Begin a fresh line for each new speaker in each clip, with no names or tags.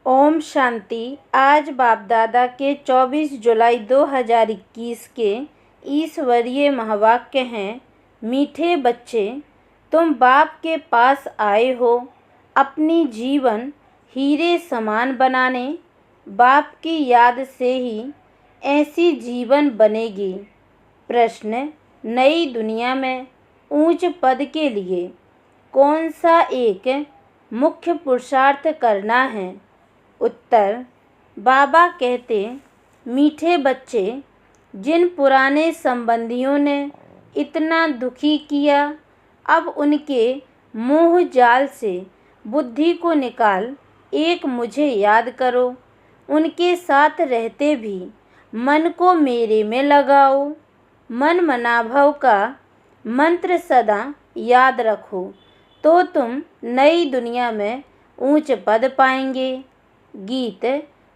ओम शांति। आज बाप दादा के 24 जुलाई 2021 के ईश्वरीय महावाक्य हैं। मीठे बच्चे, तुम बाप के पास आए हो अपनी जीवन हीरे समान बनाने। बाप की याद से ही ऐसी जीवन बनेगी। प्रश्न, नई दुनिया में ऊंच पद के लिए कौन सा एक मुख्य पुरुषार्थ करना है? उत्तर, बाबा कहते, मीठे बच्चे, जिन पुराने संबंधियों ने इतना दुखी किया, अब उनके मोह जाल से बुद्धि को निकाल एक मुझे याद करो। उनके साथ रहते भी मन को मेरे में लगाओ। मन मनाभव का मंत्र सदा याद रखो तो तुम नई दुनिया में ऊंच पद पाएंगे। गीत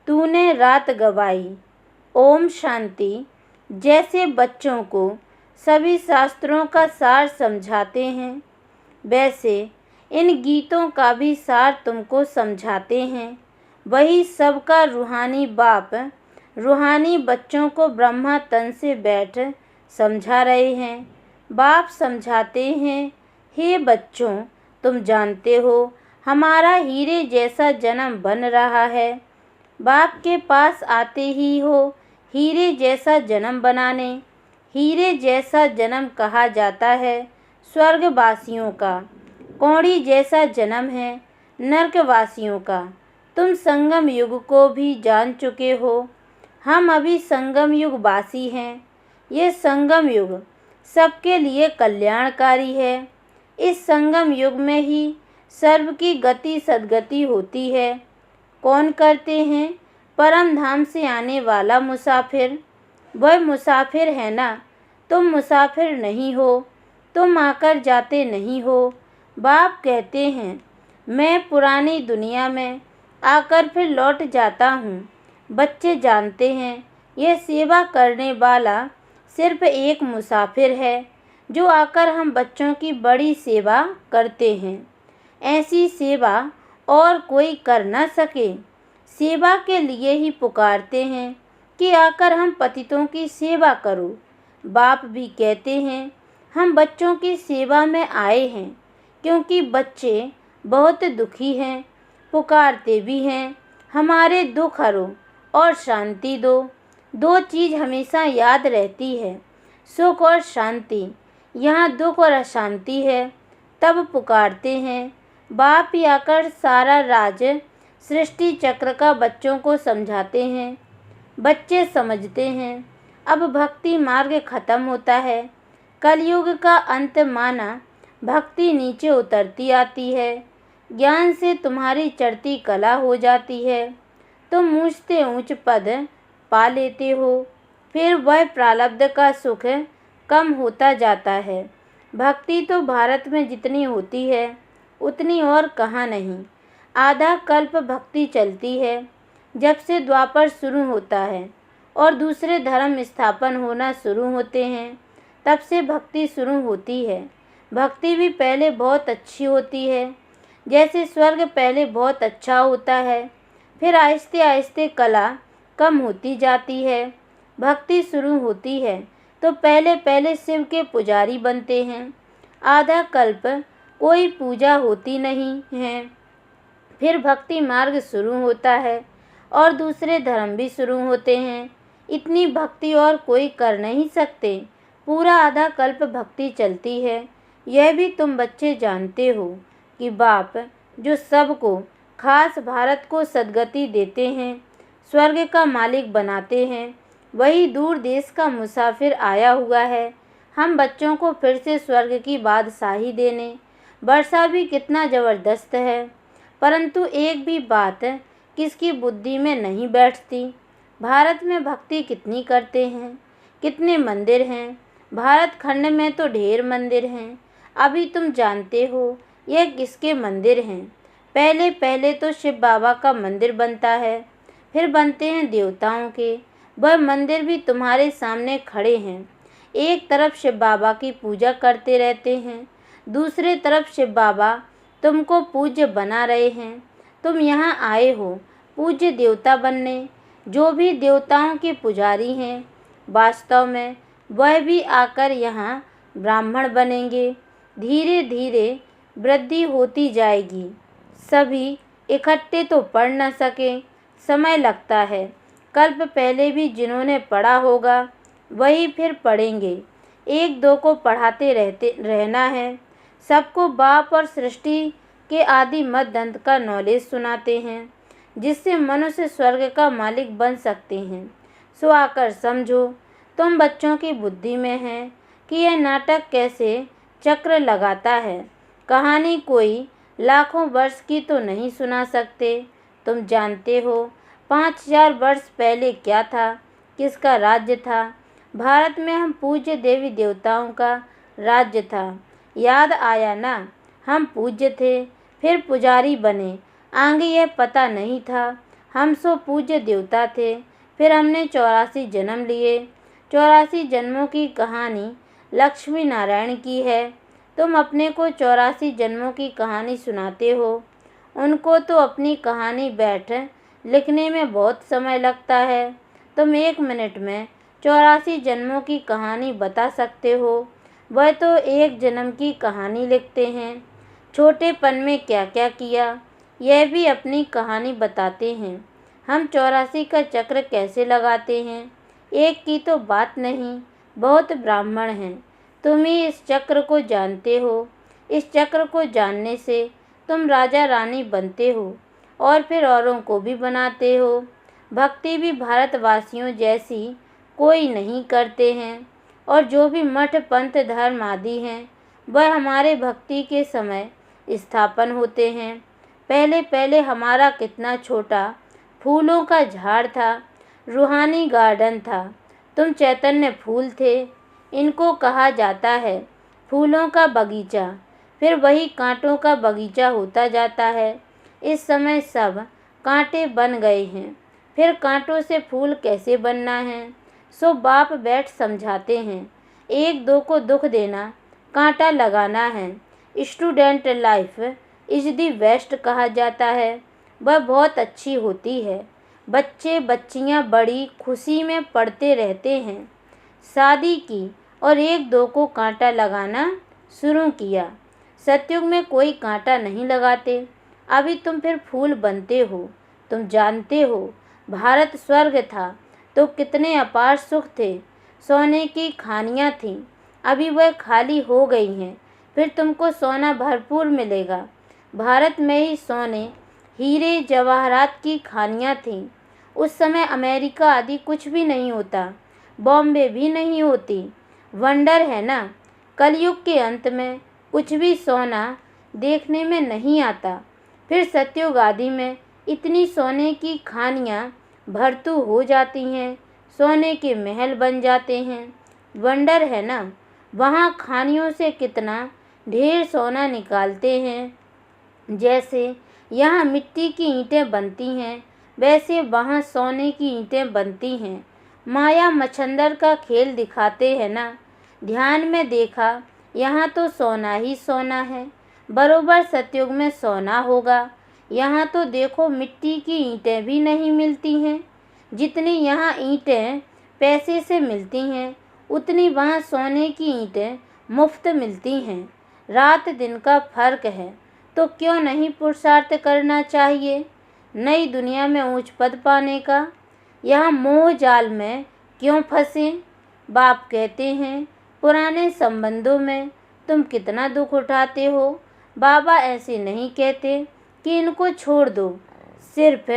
तूने रात गवाई। ओम शांति। जैसे बच्चों को सभी शास्त्रों का सार समझाते हैं, वैसे इन गीतों का भी सार तुमको समझाते हैं। वही सबका रूहानी बाप रूहानी बच्चों को ब्रह्मा तन से बैठ समझा रहे हैं। बाप समझाते हैं, हे बच्चों, तुम जानते हो हमारा हीरे जैसा जन्म बन रहा है। बाप के पास आते ही हो हीरे जैसा जन्म बनाने। हीरे जैसा जन्म कहा जाता है स्वर्गवासियों का। कौड़ी जैसा जन्म है नरकवासियों का। तुम संगम युग को भी जान चुके हो। हम अभी संगम युग वासी हैं। ये संगम युग सबके लिए कल्याणकारी है। इस संगम युग में ही सर्व की गति सद्गति होती है। कौन करते हैं? परम धाम से आने वाला मुसाफिर। वह मुसाफिर है ना, तुम मुसाफिर नहीं हो, तुम आकर जाते नहीं हो। बाप कहते हैं, मैं पुरानी दुनिया में आकर फिर लौट जाता हूँ। बच्चे जानते हैं, यह सेवा करने वाला सिर्फ एक मुसाफिर है, जो आकर हम बच्चों की बड़ी सेवा करते हैं। ऐसी सेवा और कोई कर न सके। सेवा के लिए ही पुकारते हैं कि आकर हम पतितों की सेवा करो। बाप भी कहते हैं, हम बच्चों की सेवा में आए हैं, क्योंकि बच्चे बहुत दुखी हैं। पुकारते भी हैं, हमारे दुख हरो और शांति दो। दो चीज़ हमेशा याद रहती है, सुख और शांति। यहाँ दुख और अशांति है, तब पुकारते हैं। बाप ही आकर सारा राज सृष्टि चक्र का बच्चों को समझाते हैं। बच्चे समझते हैं, अब भक्ति मार्ग खत्म होता है। कलयुग का अंत माना भक्ति नीचे उतरती आती है। ज्ञान से तुम्हारी चढ़ती कला हो जाती है। तुम ऊंचते ऊंच पद पा लेते हो। फिर वह प्रारब्ध का सुख कम होता जाता है। भक्ति तो भारत में जितनी होती है उतनी और कहाँ नहीं। आधा कल्प भक्ति चलती है, जब से द्वापर शुरू होता है और दूसरे धर्म स्थापन होना शुरू होते हैं, तब से भक्ति शुरू होती है। भक्ति भी पहले बहुत अच्छी होती है, जैसे स्वर्ग पहले बहुत अच्छा होता है, फिर आहिस्ते आहिस्ते कला कम होती जाती है। भक्ति शुरू होती है तो पहले पहले शिव के पुजारी बनते हैं। आधा कल्प कोई पूजा होती नहीं है। फिर भक्ति मार्ग शुरू होता है और दूसरे धर्म भी शुरू होते हैं। इतनी भक्ति और कोई कर नहीं सकते। पूरा आधा कल्प भक्ति चलती है। यह भी तुम बच्चे जानते हो कि बाप जो सबको, खास भारत को सद्गति देते हैं, स्वर्ग का मालिक बनाते हैं, वही दूर देश का मुसाफिर आया हुआ है हम बच्चों को फिर से स्वर्ग की बादशाही देने। वर्षा भी कितना ज़बरदस्त है, परंतु एक भी बात किसकी बुद्धि में नहीं बैठती। भारत में भक्ति कितनी करते हैं, कितने मंदिर हैं। भारत खंड में तो ढेर मंदिर हैं। अभी तुम जानते हो यह किसके मंदिर हैं। पहले पहले तो शिव बाबा का मंदिर बनता है, फिर बनते हैं देवताओं के। वह मंदिर भी तुम्हारे सामने खड़े हैं। एक तरफ शिव बाबा की पूजा करते रहते हैं, दूसरे तरफ शिव बाबा तुमको पूज्य बना रहे हैं। तुम यहाँ आए हो पूज्य देवता बनने। जो भी देवताओं के पुजारी हैं, वास्तव में वह भी आकर यहाँ ब्राह्मण बनेंगे। धीरे धीरे वृद्धि होती जाएगी। सभी इकट्ठे तो पढ़ न सके, समय लगता है। कल्प पहले भी जिन्होंने पढ़ा होगा वही फिर पढ़ेंगे। एक दो को पढ़ाते रहना है। सबको बाप और सृष्टि के आदि मध्य अंत का नॉलेज सुनाते हैं, जिससे मनुष्य स्वर्ग का मालिक बन सकते हैं। सो आकर समझो, तुम बच्चों की बुद्धि में है कि यह नाटक कैसे चक्र लगाता है। कहानी कोई लाखों वर्ष की तो नहीं सुना सकते। तुम जानते हो 5000 वर्ष पहले क्या था, किसका राज्य था। भारत में हम पूज्य देवी देवताओं का राज्य था। याद आया ना, हम पूज्य थे, फिर पुजारी बने। आगे यह पता नहीं था। हम सो पूज्य देवता थे, फिर हमने 84 जन्म लिए। 84 जन्मों की कहानी लक्ष्मी नारायण की है। तुम अपने को 84 जन्मों की कहानी सुनाते हो। उनको तो अपनी कहानी बैठ लिखने में बहुत समय लगता है। तुम 1 मिनट में 84 जन्मों की कहानी बता सकते हो। वह तो एक जन्म की कहानी लिखते हैं। छोटेपन में क्या क्या किया, यह भी अपनी कहानी बताते हैं। हम 84 का चक्र कैसे लगाते हैं, एक की तो बात नहीं, बहुत ब्राह्मण हैं। तुम ही इस चक्र को जानते हो। इस चक्र को जानने से तुम राजा रानी बनते हो और फिर औरों को भी बनाते हो। भक्ति भी भारतवासियों जैसी कोई नहीं करते हैं, और जो भी मठ पंथ धर्म आदि हैं वह हमारे भक्ति के समय स्थापन होते हैं। पहले पहले हमारा कितना छोटा फूलों का झाड़ था, रूहानी गार्डन था। तुम चैतन्य फूल थे। इनको कहा जाता है फूलों का बगीचा, फिर वही कांटों का बगीचा होता जाता है। इस समय सब कांटे बन गए हैं, फिर कांटों से फूल कैसे बनना है, सो बाप बैठ समझाते हैं। एक दो को दुख देना कांटा लगाना है। Student life is the best कहा जाता है। वह बहुत अच्छी होती है। बच्चे बच्चियां बड़ी खुशी में पढ़ते रहते हैं। शादी की और एक दो को कांटा लगाना शुरू किया। सतयुग में कोई कांटा नहीं लगाते। अभी तुम फिर फूल बनते हो। तुम जानते हो भारत स्वर्ग था तो कितने अपार सुख थे। सोने की खानियाँ थीं, अभी वह खाली हो गई हैं। फिर तुमको सोना भरपूर मिलेगा। भारत में ही सोने हीरे जवाहरात की खानियाँ थीं। उस समय अमेरिका आदि कुछ भी नहीं होता, बॉम्बे भी नहीं होती। वंडर है ना। कलयुग के अंत में कुछ भी सोना देखने में नहीं आता। फिर सतयुग आदि में इतनी सोने की खानियाँ भरतू हो जाती हैं, सोने के महल बन जाते हैं। वंडर है ना। वहाँ खानियों से कितना ढेर सोना निकालते हैं। जैसे यहाँ मिट्टी की ईंटें बनती हैं, वैसे वहाँ सोने की ईंटें बनती हैं। माया मच्छंदर का खेल दिखाते हैं ना। ध्यान में देखा, यहाँ तो सोना ही सोना है। बरोबर सतयुग में सोना होगा। यहाँ तो देखो मिट्टी की ईंटें भी नहीं मिलती हैं। जितनी यहाँ ईंटें पैसे से मिलती हैं, उतनी वहाँ सोने की ईंटें मुफ्त मिलती हैं। रात दिन का फर्क है, तो क्यों नहीं पुरुषार्थ करना चाहिए नई दुनिया में ऊंच पद पाने का। यहाँ मोह जाल में क्यों फंसे। बाप कहते हैं पुराने संबंधों में तुम कितना दुख उठाते हो। बाबा ऐसे नहीं कहते कि इनको छोड़ दो, सिर्फ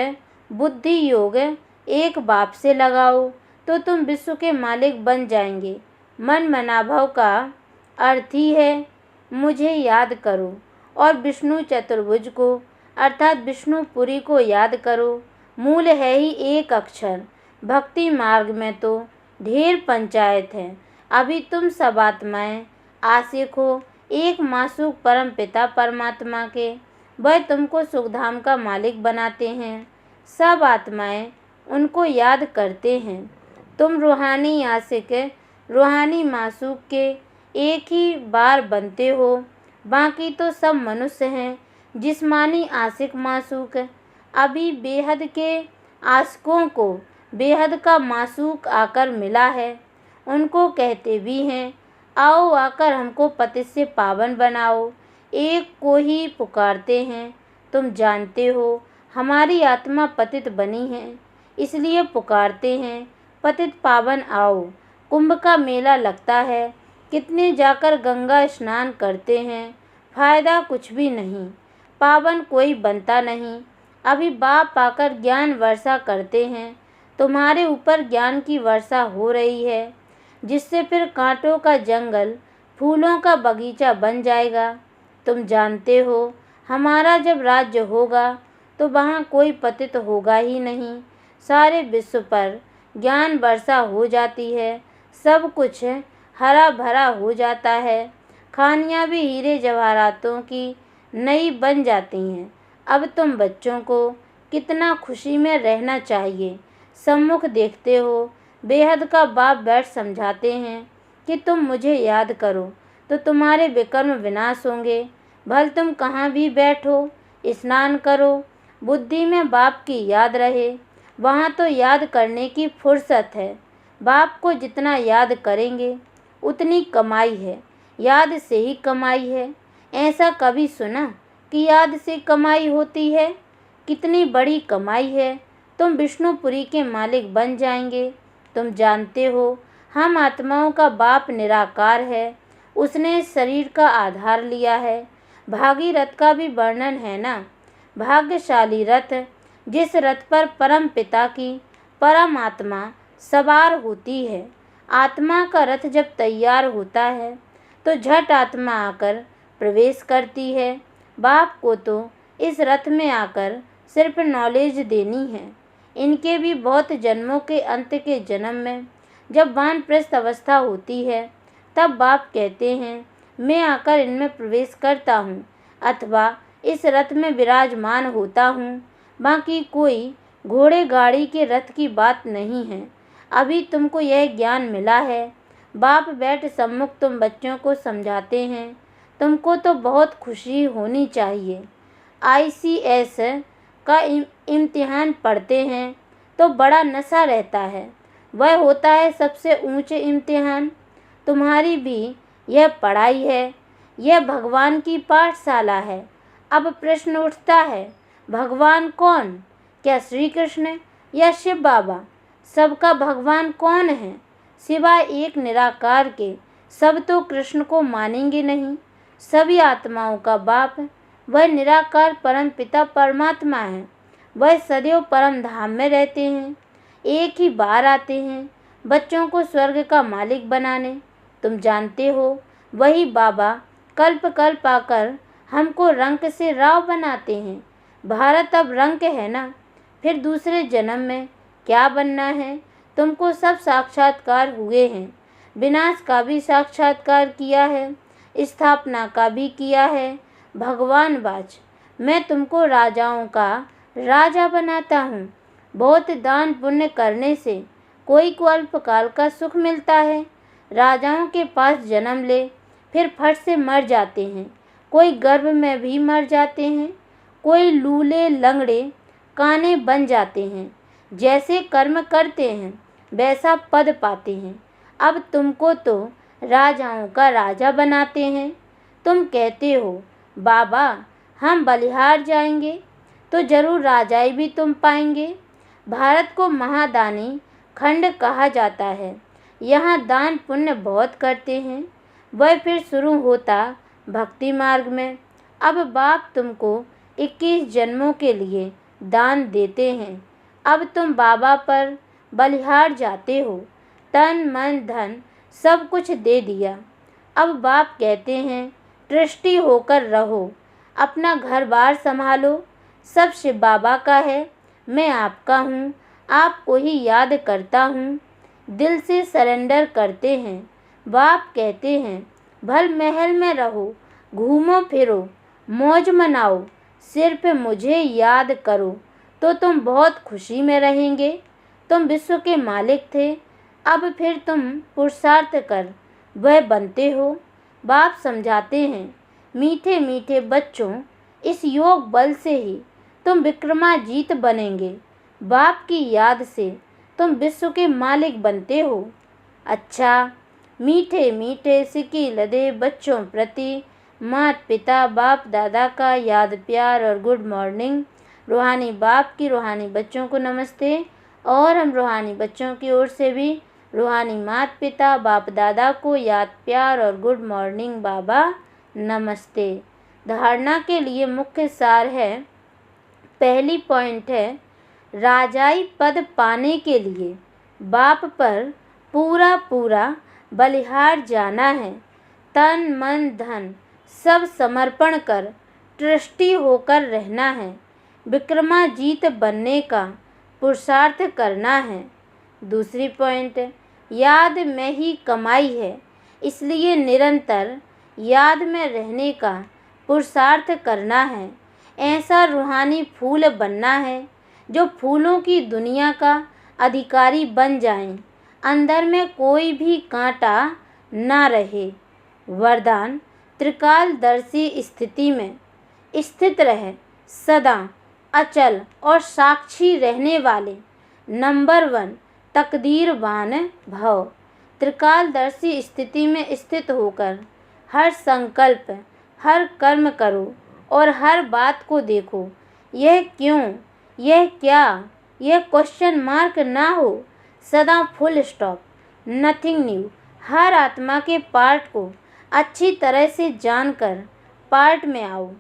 बुद्धि योग एक बाप से लगाओ तो तुम विश्व के मालिक बन जाएंगे। मन मनाभव का अर्थ ही है मुझे याद करो, और विष्णु चतुर्भुज को अर्थात विष्णुपुरी को याद करो। मूल है ही एक अक्षर। भक्ति मार्ग में तो ढेर पंचायत है। अभी तुम सब आत्माएं आशिक हो एक मासूक परम पिता परमात्मा के। वह तुमको सुखधाम का मालिक बनाते हैं। सब आत्माएं उनको याद करते हैं। तुम रूहानी आशिक रूहानी मासूक के एक ही बार बनते हो। बाकी तो सब मनुष्य हैं जिस्मानी आशिक मासूक। अभी बेहद के आशिकों को बेहद का मासूक आकर मिला है। उनको कहते भी हैं, आओ आकर हमको पतित से पावन बनाओ। एक को ही पुकारते हैं। तुम जानते हो हमारी आत्मा पतित बनी है, इसलिए पुकारते हैं, पतित पावन आओ। कुंभ का मेला लगता है, कितने जाकर गंगा स्नान करते हैं, फायदा कुछ भी नहीं, पावन कोई बनता नहीं। अभी बाप आकर ज्ञान वर्षा करते हैं। तुम्हारे ऊपर ज्ञान की वर्षा हो रही है, जिससे फिर कांटों का जंगल फूलों का बगीचा बन जाएगा। तुम जानते हो हमारा जब राज्य होगा तो वहाँ कोई पतित होगा ही नहीं। सारे विश्व पर ज्ञान वर्षा हो जाती है, सब कुछ हरा भरा हो जाता है। खानियाँ भी हीरे जवाहरातों की नई बन जाती हैं। अब तुम बच्चों को कितना खुशी में रहना चाहिए। सम्मुख देखते हो बेहद का बाप बैठ समझाते हैं कि तुम मुझे याद करो तो तुम्हारे विकर्म विनाश होंगे। भल तुम कहाँ भी बैठो, स्नान करो, बुद्धि में बाप की याद रहे, वहाँ तो याद करने की फुर्सत है। बाप को जितना याद करेंगे उतनी कमाई है, याद से ही कमाई है। ऐसा कभी सुना कि याद से कमाई होती है? कितनी बड़ी कमाई है। तुम विष्णुपुरी के मालिक बन जाएंगे। तुम जानते हो हम आत्माओं का बाप निराकार है, उसने इस शरीर का आधार लिया है। भागीरथ का भी वर्णन है ना, भाग्यशाली रथ, जिस रथ पर परम पिता की परम आत्मा सवार होती है। आत्मा का रथ जब तैयार होता है तो झट आत्मा आकर प्रवेश करती है। बाप को तो इस रथ में आकर सिर्फ नॉलेज देनी है। इनके भी बहुत जन्मों के अंत के जन्म में जब वानप्रस्थ अवस्था होती है, तब बाप कहते हैं, मैं आकर इनमें प्रवेश करता हूँ अथवा इस रथ में विराजमान होता हूँ। बाकी कोई घोड़े गाड़ी के रथ की बात नहीं है। अभी तुमको यह ज्ञान मिला है। बाप बैठ सम्मुख तुम बच्चों को समझाते हैं। तुमको तो बहुत खुशी होनी चाहिए। ICS का इम्तिहान पढ़ते हैं तो बड़ा नशा रहता है। वह होता है सबसे ऊंचे इम्तिहान। तुम्हारी भी यह पढ़ाई है, यह भगवान की पाठशाला है। अब प्रश्न उठता है, भगवान कौन? क्या श्री कृष्ण या शिव बाबा? सबका भगवान कौन है? सिवाय एक निराकार के सब तो कृष्ण को मानेंगे नहीं। सभी आत्माओं का बाप वह निराकार परम पिता परमात्मा है। वह सदैव परम धाम में रहते हैं, एक ही बार आते हैं बच्चों को स्वर्ग का मालिक बनाने। तुम जानते हो वही बाबा कल्प कल्प आकर हमको रंक से राव बनाते हैं। भारत अब रंक है ना, फिर दूसरे जन्म में क्या बनना है? तुमको सब साक्षात्कार हुए हैं। विनाश का भी साक्षात्कार किया है, स्थापना का भी किया है। भगवान वाच, मैं तुमको राजाओं का राजा बनाता हूँ। बहुत दान पुण्य करने से कोई को अल्पकाल का सुख मिलता है। राजाओं के पास जन्म ले फिर फट से मर जाते हैं। कोई गर्भ में भी मर जाते हैं, कोई लूले लंगड़े काने बन जाते हैं। जैसे कर्म करते हैं वैसा पद पाते हैं। अब तुमको तो राजाओं का राजा बनाते हैं। तुम कहते हो बाबा हम बलिहार जाएंगे तो जरूर राजाई भी तुम पाएंगे। भारत को महादानी खंड कहा जाता है। यहाँ दान पुण्य बहुत करते हैं। वह फिर शुरू होता भक्ति मार्ग में। अब बाप तुमको 21 जन्मों के लिए दान देते हैं। अब तुम बाबा पर बलिहार जाते हो, तन मन धन सब कुछ दे दिया। अब बाप कहते हैं ट्रस्टी होकर रहो, अपना घर बार संभालो। सब शिव बाबा का है, मैं आपका हूँ, आपको ही याद करता हूँ। दिल से सरेंडर करते हैं। बाप कहते हैं भल महल में रहो, घूमो फिरो, मौज मनाओ, सिर्फ मुझे याद करो तो तुम बहुत खुशी में रहेंगे। तुम विश्व के मालिक थे, अब फिर तुम पुरुषार्थ कर वह बनते हो। बाप समझाते हैं मीठे मीठे बच्चों, इस योग बल से ही तुम विक्रमाजीत बनेंगे। बाप की याद से तुम विश्व के मालिक बनते हो। अच्छा, मीठे मीठे सिक्के लदे बच्चों प्रति माता पिता बाप दादा का याद प्यार और गुड मॉर्निंग। रूहानी बाप की रूहानी बच्चों को नमस्ते। और हम रूहानी बच्चों की ओर से भी रूहानी माता पिता बाप दादा को याद प्यार और गुड मॉर्निंग बाबा नमस्ते। धारणा के लिए मुख्य सार है, पहली पॉइंट है, राजाई पद पाने के लिए बाप पर पूरा पूरा बलिहार जाना है। तन मन धन सब समर्पण कर ट्रस्टी होकर रहना है। विक्रमाजीत बनने का पुरुषार्थ करना है। दूसरी पॉइंट, याद में ही कमाई है, इसलिए निरंतर याद में रहने का पुरुषार्थ करना है। ऐसा रूहानी फूल बनना है जो फूलों की दुनिया का अधिकारी बन जाएं, अंदर में कोई भी कांटा ना रहे। वरदान, त्रिकालदर्शी स्थिति में स्थित रहे, सदा अचल और साक्षी रहने वाले। नंबर 1, तकदीरवान भव। त्रिकालदर्शी स्थिति में स्थित होकर हर संकल्प, हर कर्म करो और हर बात को देखो। यह क्यों, यह क्या, यह क्वेश्चन मार्क ना हो। सदा फुल स्टॉप, नथिंग न्यू। हर आत्मा के पार्ट को अच्छी तरह से जानकर पार्ट में आओ।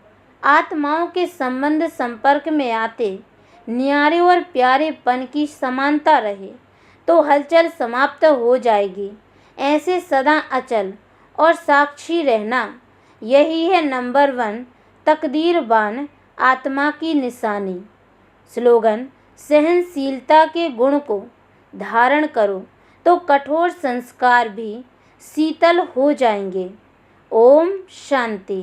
आत्माओं के संबंध संपर्क में आते न्यारे और प्यारेपन की समानता रहे तो हलचल समाप्त हो जाएगी। ऐसे सदा अचल और साक्षी रहना, यही है नंबर 1 तकदीरवान आत्मा की निशानी। स्लोगन, सहनशीलता के गुण को धारण करो तो कठोर संस्कार भी शीतल हो जाएंगे। ओम शांति।